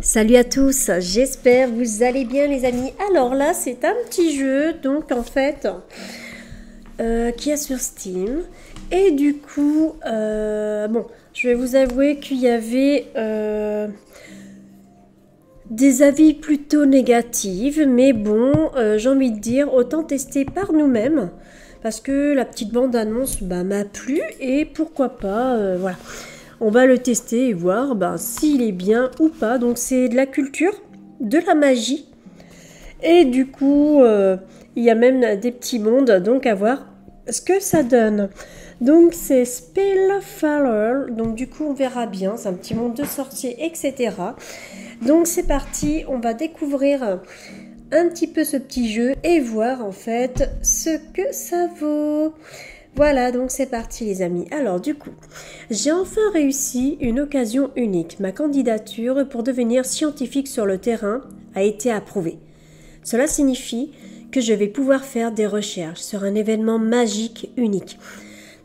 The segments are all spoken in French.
Salut à tous, j'espère que vous allez bien les amis. Alors là c'est un petit jeu donc en fait qui est sur Steam et du coup bon je vais vous avouer qu'il y avait des avis plutôt négatifs mais bon j'ai envie de dire autant tester par nous-mêmes parce que la petite bande-annonce m'a plu et pourquoi pas voilà. On va le tester et voir s'il est bien ou pas. Donc c'est de la culture, de la magie. Et du coup, il y a même des petits mondes. Donc à voir ce que ça donne. Donc c'est Spellfaller. Donc du coup, on verra bien. C'est un petit monde de sorciers, etc. Donc c'est parti. On va découvrir un petit peu ce petit jeu et voir en fait ce que ça vaut. Voilà, donc c'est parti les amis. Alors du coup, j'ai enfin réussi une occasion unique. Ma candidature pour devenir scientifique sur le terrain a été approuvée. Cela signifie que je vais pouvoir faire des recherches sur un événement magique unique.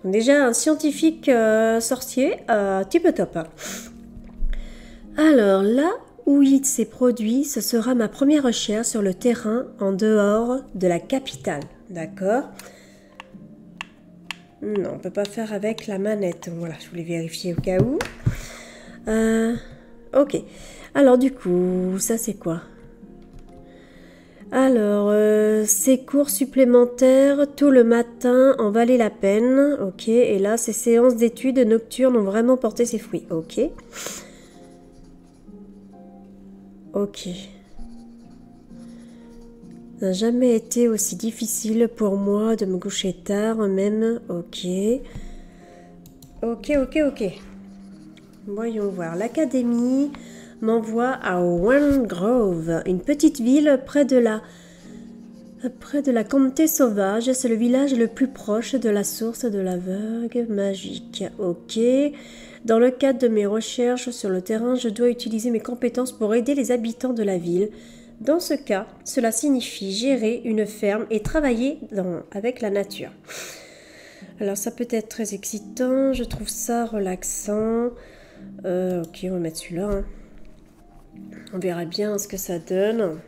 Donc déjà, un scientifique sorcier, type top. Alors là où il s'est produit, ce sera ma première recherche sur le terrain en dehors de la capitale. D'accord ? Non, on ne peut pas faire avec la manette. Voilà, je voulais vérifier au cas où. Ok. Alors du coup, ça c'est quoi? Alors, ces cours supplémentaires tout le matin en valaient la peine. Ok. Et là, ces séances d'études nocturnes ont vraiment porté ses fruits. Ok. Ok. Ça n'a jamais été aussi difficile pour moi de me coucher tard même. Ok. Ok. Voyons voir. L'académie m'envoie à Wangrove, une petite ville près de la Comté sauvage. C'est le village le plus proche de la source de la vague magique. Ok. Dans le cadre de mes recherches sur le terrain, je dois utiliser mes compétences pour aider les habitants de la ville. Dans ce cas, cela signifie gérer une ferme et travailler avec la nature. Alors ça peut être très excitant, je trouve ça relaxant. Ok, on va mettre celui-là. Hein. On verra bien ce que ça donne.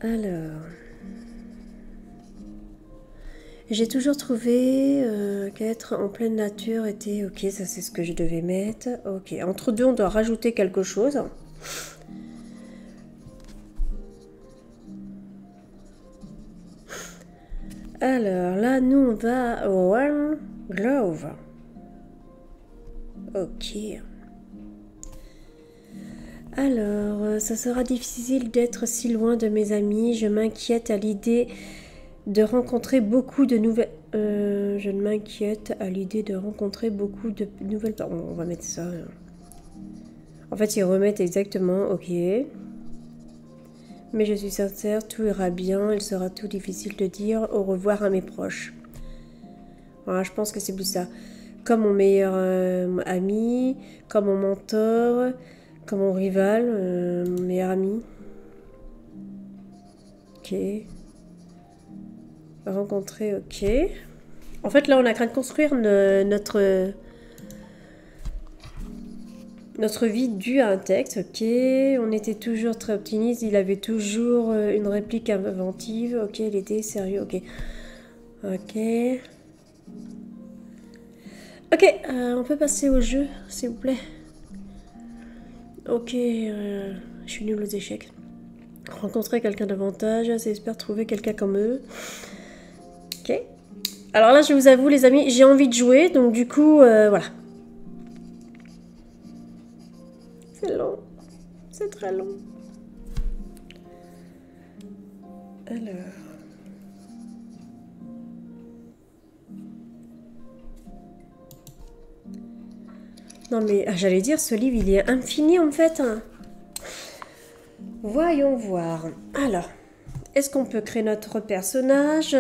Alors... J'ai toujours trouvé qu'être en pleine nature était... Ok, ça c'est ce que je devais mettre. Ok, entre deux, on doit rajouter quelque chose. Alors là, nous, on va au One Glove. Ok. Alors, ça sera difficile d'être si loin de mes amis. Je m'inquiète à l'idée de rencontrer beaucoup de nouvelles... je m'inquiète à l'idée de rencontrer beaucoup de nouvelles... On va mettre ça. En fait, ils remettent exactement. Ok. Mais je suis sincère, tout ira bien. Il sera tout difficile de dire au revoir à mes proches. Voilà, je pense que c'est plus ça. Comme mon meilleur ami, comme mon mentor, comme mon rival, mon meilleur ami. Ok. Rencontrer, ok. En fait, là, on a train de construire notre vie due à un texte, ok. On était toujours très optimiste, il avait toujours une réplique inventive, ok. Il était sérieux, ok. Ok. Ok, on peut passer au jeu, s'il vous plaît. Ok, je suis nulle aux échecs. Rencontrer quelqu'un davantage, j'espère trouver quelqu'un comme eux. Ok. Alors là, je vous avoue, les amis, j'ai envie de jouer, donc du coup, voilà. C'est long. C'est très long. Alors... Non mais, j'allais dire, ce livre, il est infini en fait. Voyons voir. Alors, est-ce qu'on peut créer notre personnage?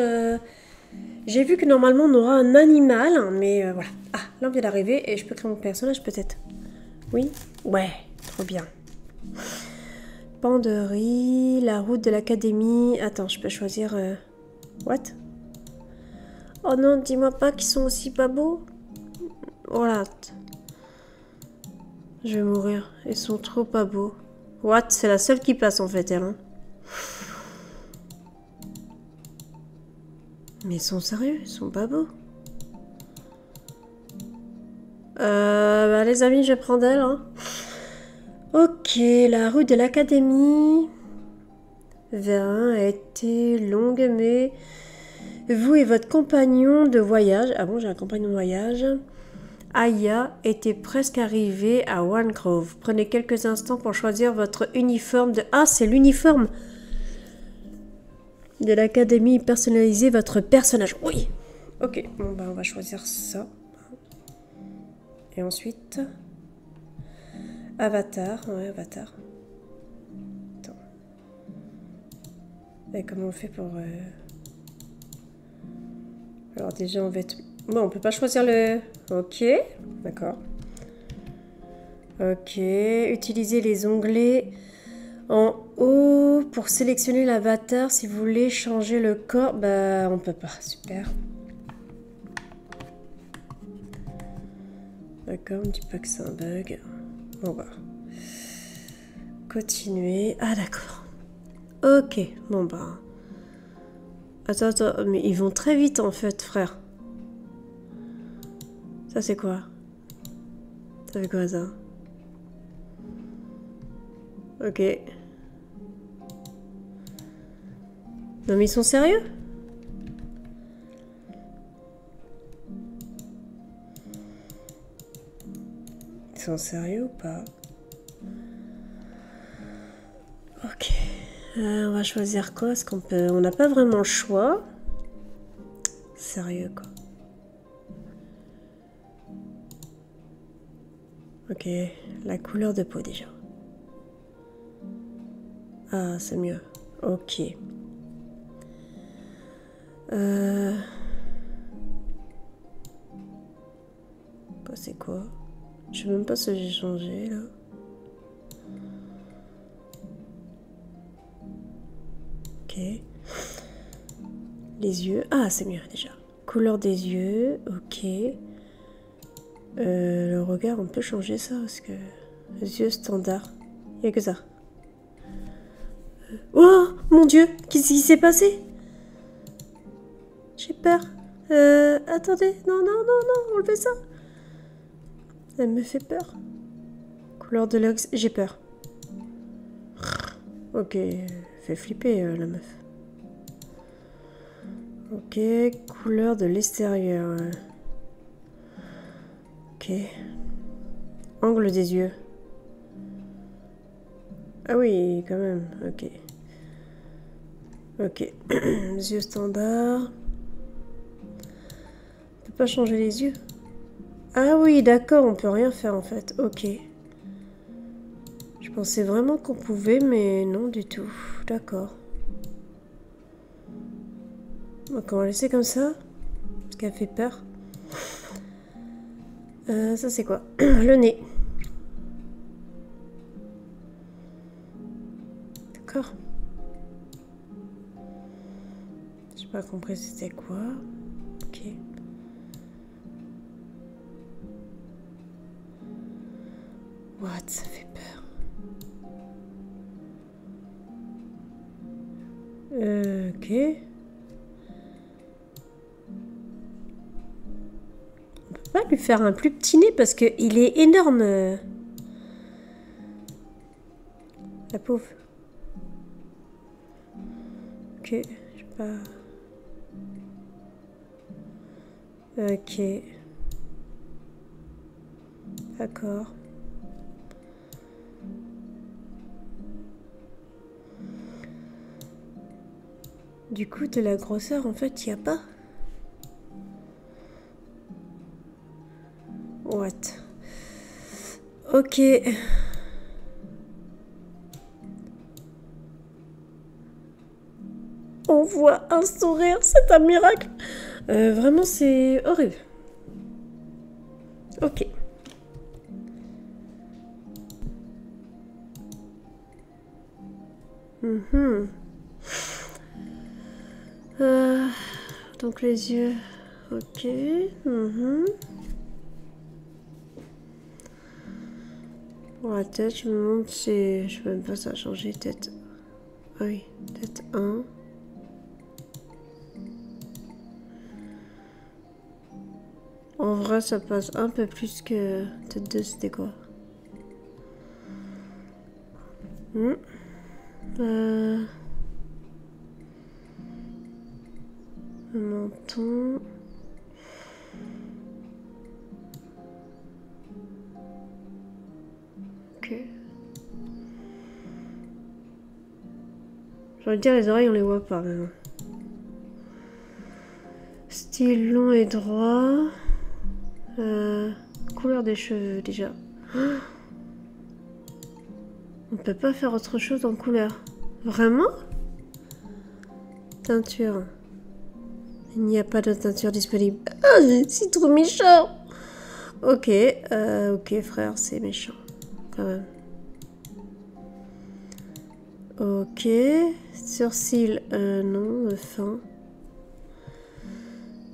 J'ai vu que normalement on aura un animal, mais voilà. Ah, là on vient d'arriver et je peux créer mon personnage peut-être. Oui? Ouais, trop bien. Panderie, la route de l'académie. Attends, je peux choisir... What? Oh non, dis-moi pas qu'ils sont aussi pas beaux. Voilà. Je vais mourir. Ils sont trop pas beaux. What? C'est la seule qui passe en fait, elle. Hein. Mais ils sont sérieux, ils sont pas beaux. Bah, les amis, je prends d'elle. Hein. Ok, la route de l'académie vers un a été longue, mais vous et votre compagnon de voyage, ah bon, j'ai un compagnon de voyage, Aya, était presque arrivé à One Grove. Prenez quelques instants pour choisir votre uniforme de... Ah, c'est l'uniforme de l'académie. Personnalisez votre personnage. Oui. Ok, bon bah on va choisir ça. Et ensuite... Avatar, ouais, avatar. Attends. Et comment on fait pour... Alors déjà, on va être... Bon, on peut pas choisir le... Ok, d'accord. Ok, utilisez les onglets en haut pour sélectionner l'avatar. Si vous voulez changer le corps, bah on peut pas, super. D'accord, on ne dit pas que c'est un bug. On va continuer. Ah d'accord. Ok, bon bah... Attends, mais ils vont très vite en fait, frère. Ça c'est quoi? Ça fait quoi ça? Ok. Non mais ils sont sérieux? Ils sont sérieux ou pas? Ok. On va choisir quoi? Est-ce qu'on peut... On n'a pas vraiment le choix. Sérieux quoi. Ok. La couleur de peau déjà. Ah, c'est mieux. Ok. C'est quoi? Je sais même pas ce que j'ai changé là. Ok. Les yeux. Ah, c'est mieux déjà. Couleur des yeux. Ok. Le regard, on peut changer ça parce que... Les yeux standard. Il n'y a que ça. Oh mon Dieu! Qu'est-ce qui s'est passé? J'ai peur. Attendez. Non, non, non, non. Enlevez ça. Elle me fait peur. Couleur de l'ox. J'ai peur. Ok. Fait flipper la meuf. Ok. Couleur de l'extérieur. Ok. Angle des yeux. Ah oui, quand même. Ok. Ok. Les yeux standards. On peut pas changer les yeux. Ah oui, d'accord, on peut rien faire en fait. Ok. Je pensais vraiment qu'on pouvait, mais non du tout. D'accord. Donc on va laisser comme ça. Parce qu'elle fait peur. Ça c'est quoi? Le nez. D'accord. J'ai pas compris c'était quoi. Ok. What? Ça fait peur. Ok. On peut pas lui faire un plus petit nez parce qu'il est énorme. La pauvre. Ok. Je sais pas. Ok. D'accord. Du coup, de la grosseur, en fait, il n'y a pas. What? Ok. On voit un sourire, c'est un miracle. Vraiment, c'est horrible. Ok. Donc les yeux. Ok. Pour la tête, je me demande si... Je sais même pas, ça a changé, tête. Ah oui, tête 1. En vrai, ça passe un peu plus que tête 2, c'était quoi? Menton. Ok. J'ai envie de dire les oreilles, on les voit pas même. Style long et droit. Couleur des cheveux déjà. On peut pas faire autre chose en couleur. Vraiment? Teinture. Il n'y a pas de teinture disponible. Ah, c'est trop méchant. Ok, ok frère, c'est méchant. Quand même. Ok. Sourcils, non, fin.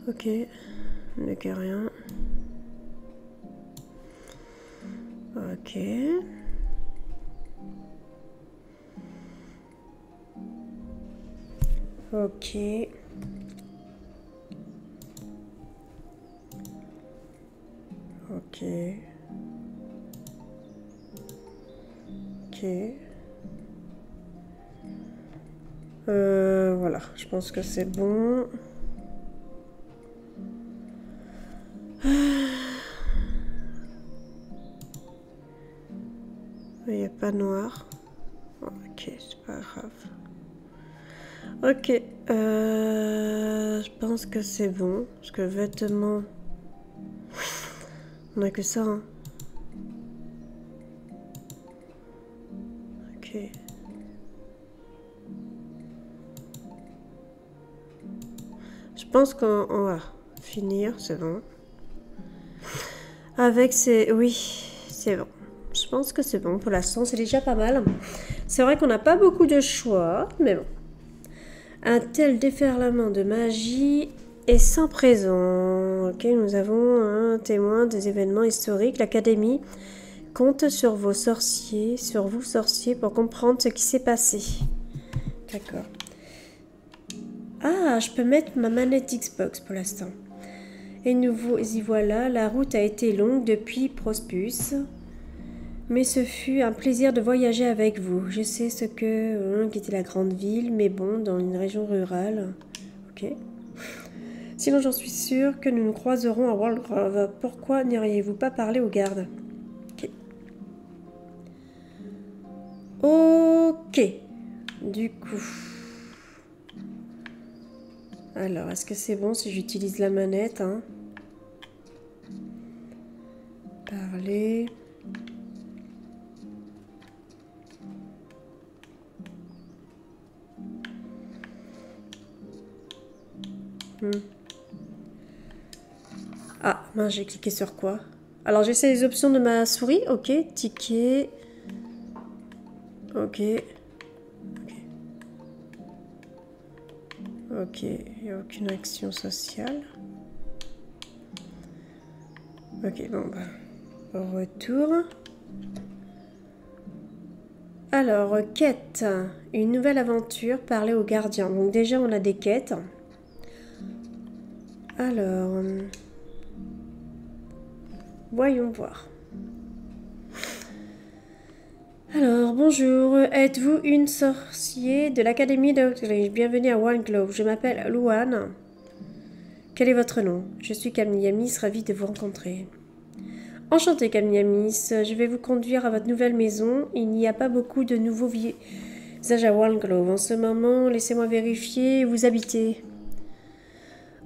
Ok. Ne que rien. Ok. Ok. Ok. Ok. Voilà, je pense que c'est bon. Il n'y a pas noir. Ok, c'est pas grave. Ok, je pense que c'est bon. Parce que vêtements... On a que ça, hein. Ok. Je pense qu'on va finir, c'est bon. Avec ces... Oui, c'est bon. Je pense que c'est bon. Pour l'instant, c'est déjà pas mal. C'est vrai qu'on n'a pas beaucoup de choix, mais bon. Un tel déferlement de magie est sans présent. Ok, nous avons un témoin des événements historiques. L'Académie compte sur vos sorciers, sur vous sorciers, pour comprendre ce qui s'est passé. D'accord. Ah, je peux mettre ma manette Xbox pour l'instant. Et nous y voilà, la route a été longue depuis Prospus. Mais ce fut un plaisir de voyager avec vous. Je sais ce que qu'était la grande ville, mais bon, dans une région rurale. Ok. Sinon, j'en suis sûre que nous nous croiserons à Wallgrove. Pourquoi n'iriez-vous pas parler aux gardes? Ok. Ok. Du coup... Alors, est-ce que c'est bon si j'utilise la manette, hein? Parler... Ah, mince, j'ai cliqué sur quoi? Alors, j'essaie les options de ma souris. Ok, ticket. Ok. Ok, il n'y a aucune action sociale. Ok, bon, bah, retour. Alors, quête. Une nouvelle aventure, parler aux gardiens. Donc déjà, on a des quêtes. Alors... voyons voir. Alors, bonjour. Êtes-vous une sorcière de l'Académie d'Oxbridge? Bienvenue à Wallgrove. Je m'appelle Louane. Quel est votre nom? Je suis Camille, ravie de vous rencontrer. Enchantée, Camille. Je vais vous conduire à votre nouvelle maison. Il n'y a pas beaucoup de nouveaux visages à Wallgrove. En ce moment, laissez-moi vérifier où vous habitez.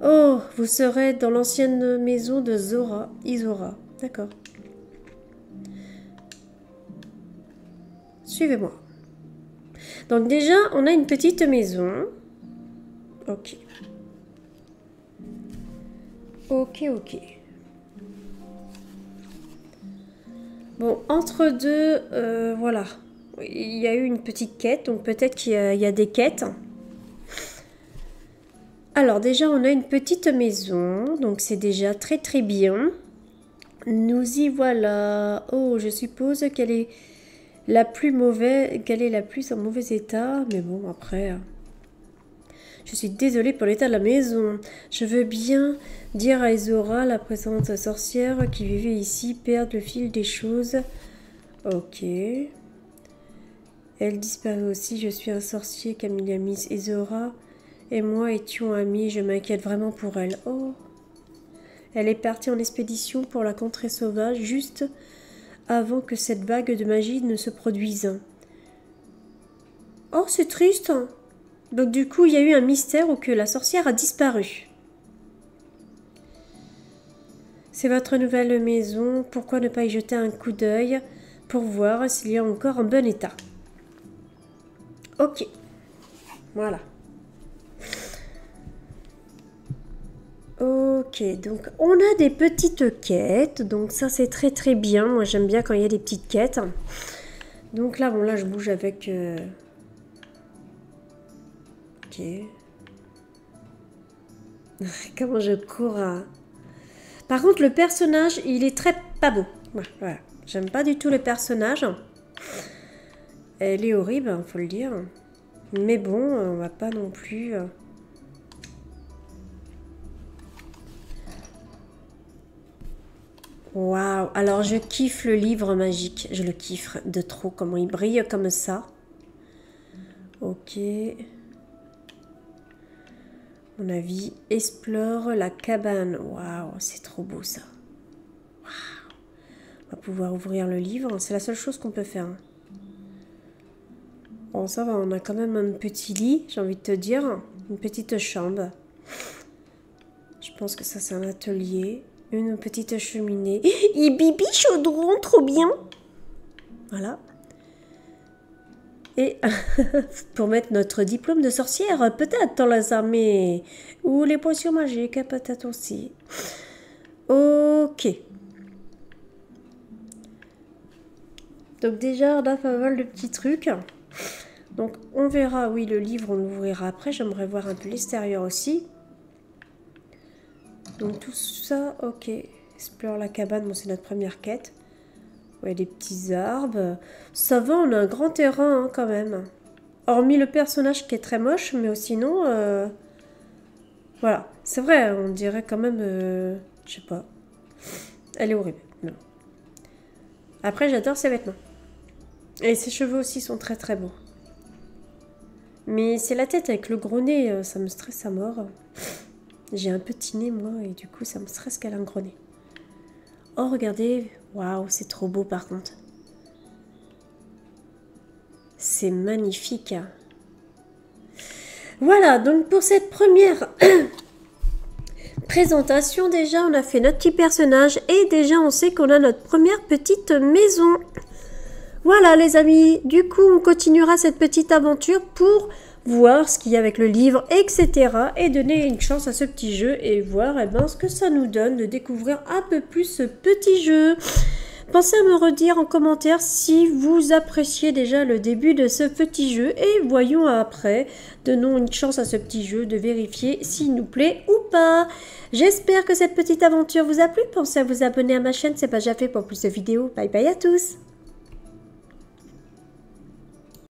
Oh, vous serez dans l'ancienne maison de Zora. Isora. D'accord. Suivez-moi. Donc déjà, on a une petite maison. Ok. Ok, ok. Bon, entre deux, voilà. Il y a eu une petite quête, donc peut-être qu'il y a des quêtes. Alors déjà, on a une petite maison, donc c'est déjà très très bien. Nous y voilà. Oh, je suppose qu'elle est la plus mauvaise, qu'elle est la plus en mauvais état. Mais bon, après... Je suis désolée pour l'état de la maison. Je veux bien dire à Izora, la présente sorcière qui vivait ici, perdre le fil des choses. Ok. Elle disparaît aussi. Je suis un sorcier, Camilla Miss. Izora et moi étions amis. Je m'inquiète vraiment pour elle. Oh. Elle est partie en expédition pour la contrée sauvage juste avant que cette vague de magie ne se produise. Oh, c'est triste. Donc du coup, il y a eu un mystère où que la sorcière a disparu. C'est votre nouvelle maison. Pourquoi ne pas y jeter un coup d'œil pour voir s'il y a encore en bon état? Ok. Voilà. Ok, donc on a des petites quêtes, donc ça c'est très très bien, moi j'aime bien quand il y a des petites quêtes. Donc là, bon là je bouge avec... Ok. Comment je cours à... Par contre le personnage, il est très pas beau. Voilà. J'aime pas du tout le personnage. Elle est horrible, faut le dire. Mais bon, on va pas non plus... Waouh, alors je kiffe le livre magique, je le kiffe de trop, comment il brille comme ça. Ok. Mon avis, explore la cabane. Waouh, c'est trop beau ça. Waouh. On va pouvoir ouvrir le livre, c'est la seule chose qu'on peut faire. Bon, ça va, on a quand même un petit lit, j'ai envie de te dire, une petite chambre. Je pense que ça c'est un atelier. Une petite cheminée. Et bibi chaudron, trop bien. Voilà. Et pour mettre notre diplôme de sorcière, peut-être dans les armées. Ou les potions magiques, peut-être aussi. Ok. Donc déjà, on a pas mal de petits trucs. Donc on verra, oui, le livre, on l'ouvrira après. J'aimerais voir un peu l'extérieur aussi. Donc tout ça, ok. Explore la cabane, bon c'est notre première quête. Ouais, des petits arbres. Ça va, on a un grand terrain hein, quand même. Hormis le personnage qui est très moche, mais sinon... Voilà, c'est vrai, on dirait quand même... je sais pas. Elle est horrible. Non. Après, j'adore ses vêtements. Et ses cheveux aussi sont très très beaux. Mais c'est la tête avec le gros nez, ça me stresse à mort. J'ai un petit nez, moi, et du coup, ça me stresse qu'elle a un gros nez. Oh, regardez. Waouh, c'est trop beau, par contre. C'est magnifique. Voilà, donc pour cette première présentation, déjà, on a fait notre petit personnage. Et déjà, on sait qu'on a notre première petite maison. Voilà, les amis. Du coup, on continuera cette petite aventure pour... voir ce qu'il y a avec le livre, etc. et donner une chance à ce petit jeu et voir ce que ça nous donne de découvrir un peu plus ce petit jeu. Pensez à me redire en commentaire si vous appréciez déjà le début de ce petit jeu et voyons après, donnons une chance à ce petit jeu de vérifier s'il nous plaît ou pas. J'espère que cette petite aventure vous a plu. Pensez à vous abonner à ma chaîne, c'est pas déjà fait pour plus de vidéos. Bye bye à tous.